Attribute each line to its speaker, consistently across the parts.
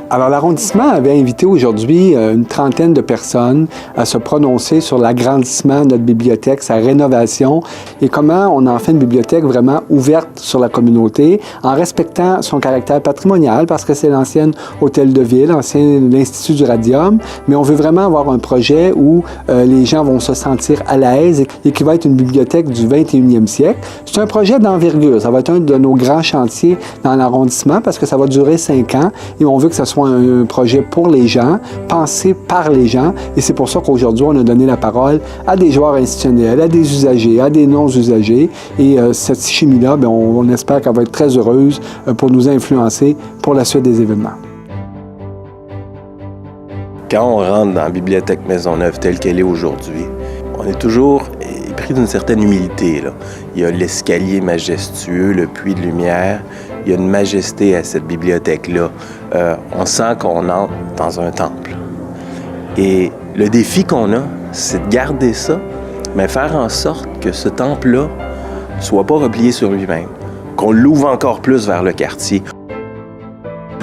Speaker 1: Alors, l'arrondissement avait invité aujourd'hui une trentaine de personnes à se prononcer sur l'agrandissement de notre bibliothèque, sa rénovation et comment on en fait une bibliothèque vraiment ouverte sur la communauté en respectant son caractère patrimonial parce que c'est l'ancienne hôtel de ville, l'Institut du Radium, mais on veut vraiment avoir un projet où les gens vont se sentir à l'aise et qui va être une bibliothèque du 21e siècle. C'est un projet d'envergure. Ça va être un de nos grands chantiers dans l'arrondissement parce que ça va durer 5 ans et on veut que ce soit un projet pour les gens, pensé par les gens. Et c'est pour ça qu'aujourd'hui, on a donné la parole à des joueurs institutionnels, à des usagers, à des non-usagers. Et cette chimie-là, on espère qu'elle va être très heureuse pour nous influencer pour la suite des événements.
Speaker 2: Quand on rentre dans la bibliothèque Maisonneuve telle qu'elle est aujourd'hui, on est toujours pris d'une certaine humilité, là. Il y a l'escalier majestueux, le puits de lumière. Il y a une majesté à cette bibliothèque-là. On sent qu'on entre dans un temple. Et le défi qu'on a, c'est de garder ça, mais faire en sorte que ce temple-là ne soit pas replié sur lui-même, qu'on l'ouvre encore plus vers le quartier.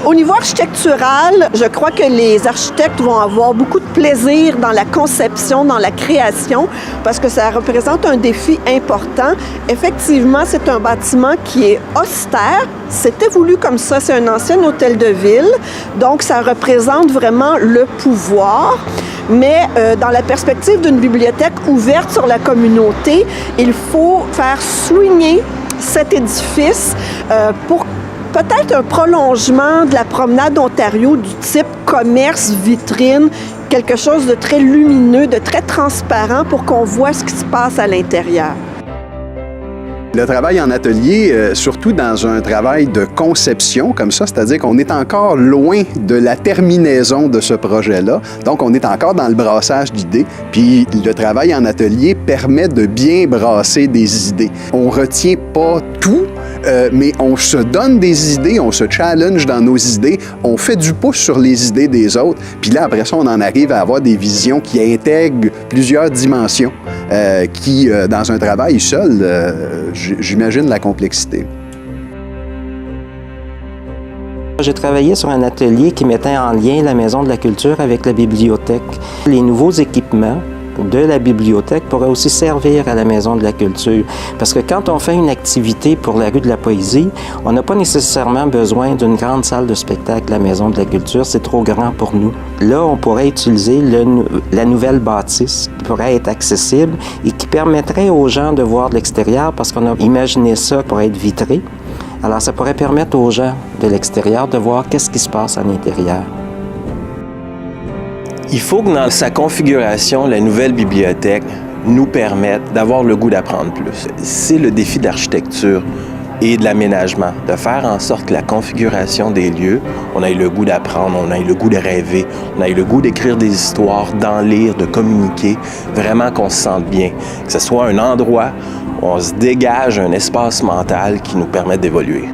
Speaker 3: Au niveau architectural, je crois que les architectes vont avoir beaucoup de plaisir dans la conception, dans la création, parce que ça représente un défi important. Effectivement, c'est un bâtiment qui est austère. C'était voulu comme ça. C'est un ancien hôtel de ville. Donc, ça représente vraiment le pouvoir. Mais dans la perspective d'une bibliothèque ouverte sur la communauté, il faut faire soigner cet édifice pour peut-être un prolongement de la promenade Ontario du type commerce, vitrine, quelque chose de très lumineux, de très transparent pour qu'on voit ce qui se passe à l'intérieur.
Speaker 4: Le travail en atelier, surtout dans un travail de conception comme ça, c'est-à-dire qu'on est encore loin de la terminaison de ce projet-là. Donc, on est encore dans le brassage d'idées. Puis, le travail en atelier permet de bien brasser des idées. On retient pas tout, mais on se donne des idées, on se challenge dans nos idées, on fait du pouce sur les idées des autres. Puis là, après ça, on en arrive à avoir des visions qui intègrent plusieurs dimensions, qui, dans un travail seul, j'imagine la complexité.
Speaker 5: J'ai travaillé sur un atelier qui mettait en lien la Maison de la Culture avec la bibliothèque. Les nouveaux équipements de la bibliothèque pourraient aussi servir à la Maison de la Culture. Parce que quand on fait une activité pour la rue de la Poésie, on n'a pas nécessairement besoin d'une grande salle de spectacle, la Maison de la Culture, c'est trop grand pour nous. Là, on pourrait utiliser la nouvelle bâtisse qui pourrait être accessible et qui permettrait aux gens de voir de l'extérieur parce qu'on a imaginé ça pour être vitré. Alors, ça pourrait permettre aux gens de l'extérieur de voir qu'est-ce qui se passe à l'intérieur.
Speaker 2: Il faut que dans sa configuration, la nouvelle bibliothèque nous permette d'avoir le goût d'apprendre plus. C'est le défi d'architecture et de l'aménagement, de faire en sorte que la configuration des lieux, on ait le goût d'apprendre, on ait le goût de rêver, on ait le goût d'écrire des histoires, d'en lire, de communiquer, vraiment qu'on se sente bien. Que ce soit un endroit où on se dégage un espace mental qui nous permet d'évoluer.